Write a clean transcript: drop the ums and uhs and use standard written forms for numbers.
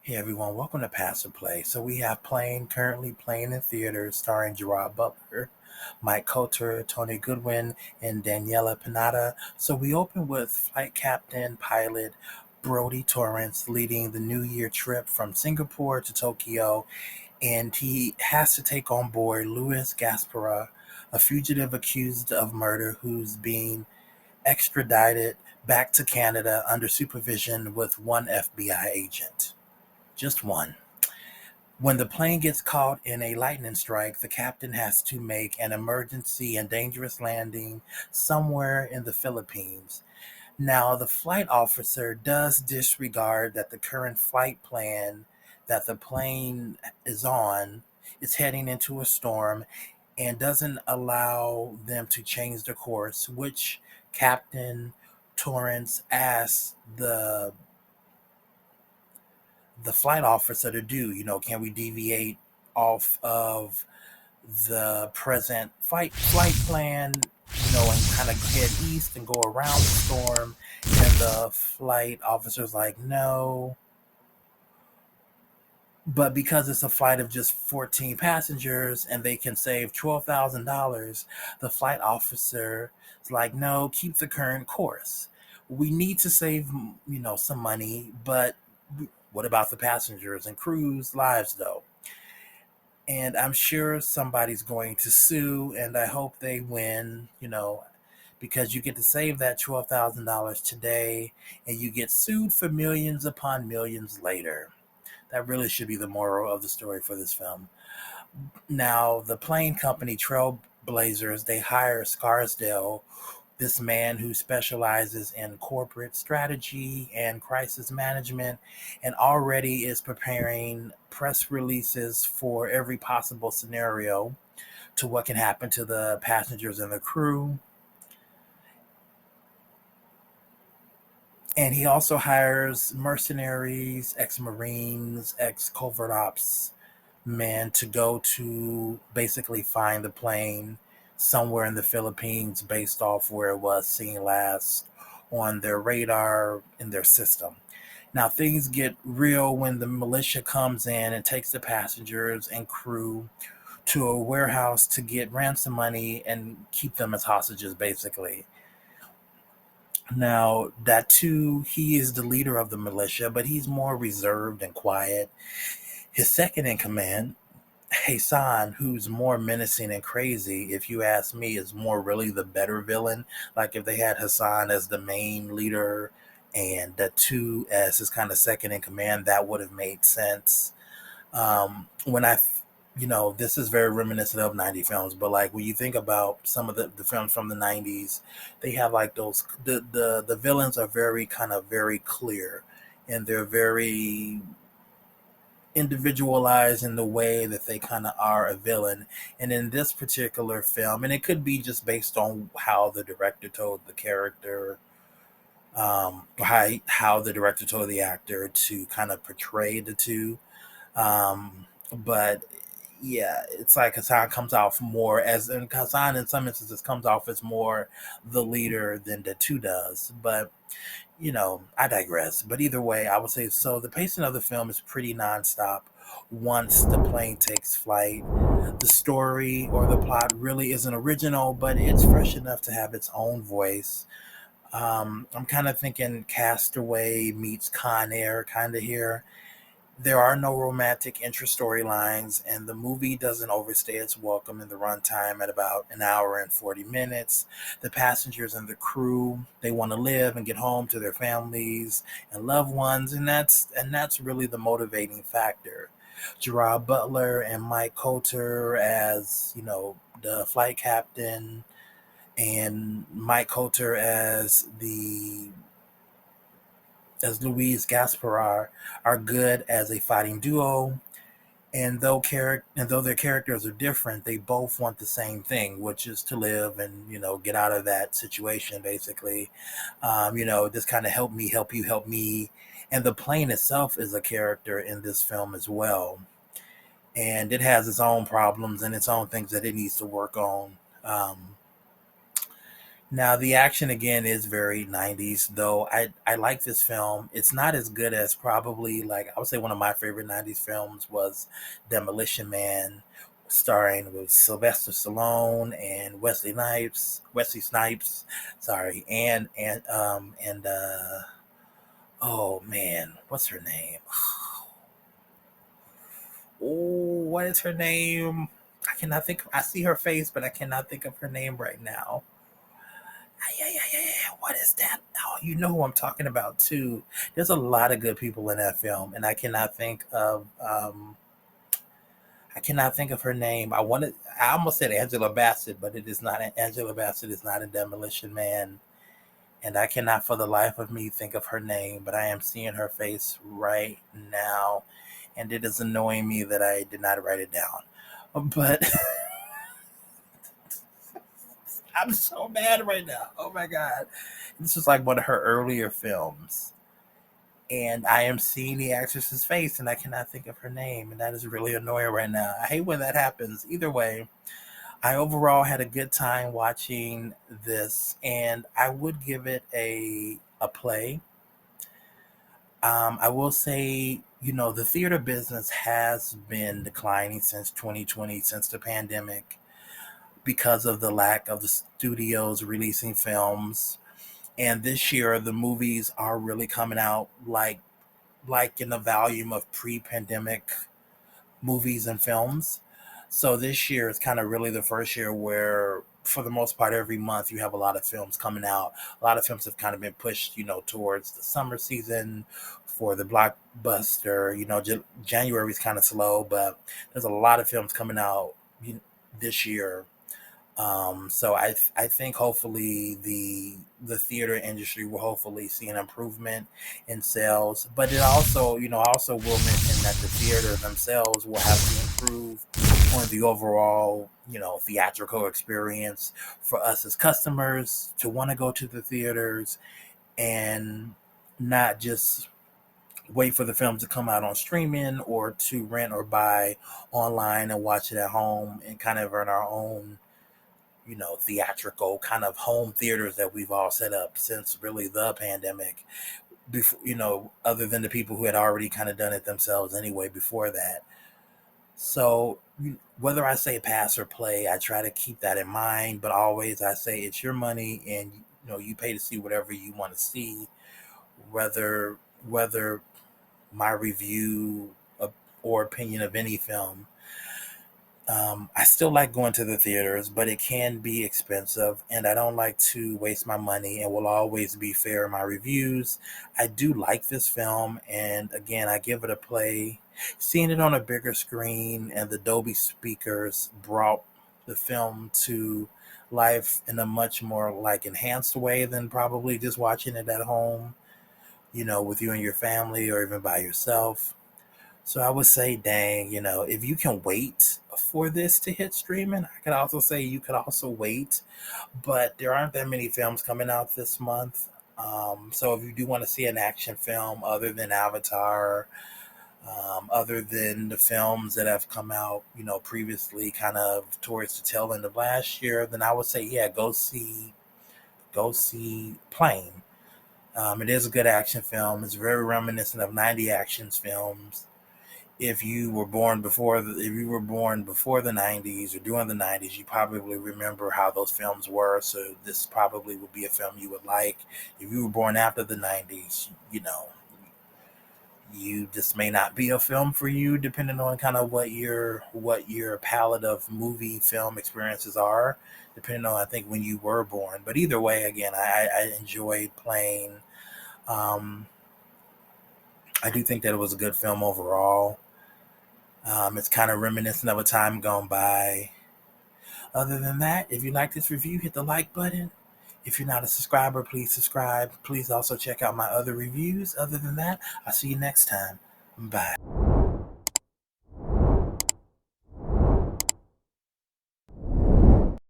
Hey everyone, welcome to Pass or Play. So we have currently playing in theaters, starring Gerard Butler, Mike Colter, Tony Goodwin, and Daniella Pineda. So we open with flight captain pilot Brody Torrance leading the New Year trip from Singapore to Tokyo, and he has to take on board Louis Gaspara, a fugitive accused of murder who's being extradited back to Canada under supervision with one FBI agent. Just one. When the plane gets caught in a lightning strike, the captain has to make an emergency and dangerous landing somewhere in the Philippines. Now, the flight officer does disregard that the current flight plan that the plane is on is heading into a storm and doesn't allow them to change their course, which Captain Torrance asks the flight officer to do. Can we deviate off of the present flight plan, and kind of head east and go around the storm? And the flight officer's like, no. But because it's a flight of just 14 passengers and they can save $12,000, the flight officer is like, no, keep the current course. We need to save, some money, but what about the passengers and crew's lives, though? And I'm sure somebody's going to sue, and I hope they win, because you get to save that $12,000 today and you get sued for millions upon millions later. That really should be the moral of the story for this film. Now, the plane company Trailblazers, they hire Scarsdale, this man who specializes in corporate strategy and crisis management, and already is preparing press releases for every possible scenario to what can happen to the passengers and the crew. And he also hires mercenaries, ex-Marines, ex-covert ops men to go to basically find the plane somewhere in the Philippines based off where it was seen last on their radar in their system. Now, things get real when the militia comes in and takes the passengers and crew to a warehouse to get ransom money and keep them as hostages, basically. Now, Datu, he is the leader of the militia, but he's more reserved and quiet. His second in command, Hassan, who's more menacing and crazy, if you ask me, is more really the better villain. Like if they had Hassan as the main leader and Datu as his kind of second in command, that would have made sense. When this is very reminiscent of 90 films, but like when you think about some of the films from the 90s, they have like those, the villains are very kind of very clear, and they're very individualized in the way that they kind of are a villain. And in this particular film, and it could be just based on how the director told the character, how the director told the actor to kind of portray the two. But yeah, it's like Hassan comes off more as, and Hassan in some instances comes off as more the leader than the two does. But I digress. But either way, I would say so. The pacing of the film is pretty nonstop once the plane takes flight. The story or the plot really isn't original, but it's fresh enough to have its own voice. I'm kind of thinking Castaway meets Con Air kind of here. There are no romantic interest storylines, and the movie doesn't overstay its welcome in the runtime at about an hour and 40 minutes. The passengers and the crew, they want to live and get home to their families and loved ones, and that's really the motivating factor. Gerard Butler and Mike Colter as, the flight captain, and Mike Colter as Louise Gasparar are good as a fighting duo. And though their characters are different, they both want the same thing, which is to live and get out of that situation. Basically, just kind of help me, help you, help me. And the plane itself is a character in this film as well, and it has its own problems and its own things that it needs to work on. Now the action again is very 90s, though I like this film. It's not as good as probably like I would say one of my favorite 90s films was Demolition Man, starring with Sylvester Stallone and Wesley Snipes, sorry, and oh man, what's her name? Oh, what is her name? I cannot think. I see her face, but I cannot think of her name right now. Yeah, yeah, yeah, yeah. What is that? Oh, you know who I'm talking about too. There's a lot of good people in that film, and I cannot think of her name. I almost said Angela Bassett, but it is not. Angela Bassett is not in Demolition Man, and I cannot for the life of me think of her name. But I am seeing her face right now, and it is annoying me that I did not write it down. But I'm so mad right now. Oh my god, this was like one of her earlier films, and I am seeing the actress's face and I cannot think of her name, and that is really annoying right now. I hate when that happens. Either way, I overall had a good time watching this, and I would give it a play. I will say, the theater business has been declining since 2020, since the pandemic, because of the lack of the studios releasing films. And this year, the movies are really coming out like in the volume of pre-pandemic movies and films. So this year is kind of really the first year where, for the most part, every month you have a lot of films coming out. A lot of films have kind of been pushed, towards the summer season for the blockbuster. January is kind of slow, but there's a lot of films coming out this year. So I think hopefully the theater industry will hopefully see an improvement in sales, but it also also will mention that the theater themselves will have to improve on the overall theatrical experience for us as customers to want to go to the theaters and not just wait for the film to come out on streaming or to rent or buy online and watch it at home and kind of earn our own theatrical kind of home theaters that we've all set up since really the pandemic. Before, other than the people who had already kind of done it themselves anyway before that. So whether I say pass or play, I try to keep that in mind. But always I say it's your money, and you pay to see whatever you want to see, whether my review or opinion of any film. I still like going to the theaters, but it can be expensive, and I don't like to waste my money and will always be fair in my reviews. I do like this film, and again, I give it a play. Seeing it on a bigger screen and the Dolby speakers brought the film to life in a much more like enhanced way than probably just watching it at home, with you and your family or even by yourself. So I would say, dang, if you can wait for this to hit streaming, I could also say you could also wait, but there aren't that many films coming out this month. So if you do want to see an action film other than Avatar, other than the films that have come out, previously, kind of towards the tail end of last year, then I would say, yeah, go see Plane. It is a good action film. It's very reminiscent of 90 actions films. If you were born before the 90s or during the 90s, you probably remember how those films were, so this probably would be a film you would like. If you were born after the 90s, you this may not be a film for you, depending on kind of what your palette of movie film experiences are, depending on, I think, when you were born. But either way, again, I enjoyed playing. um, I do think that it was a good film overall. It's kind of reminiscent of a time gone by. Other than that, if you like this review, hit the like button. If you're not a subscriber, please subscribe. Please also check out my other reviews. Other than that, I'll see you next time. Bye.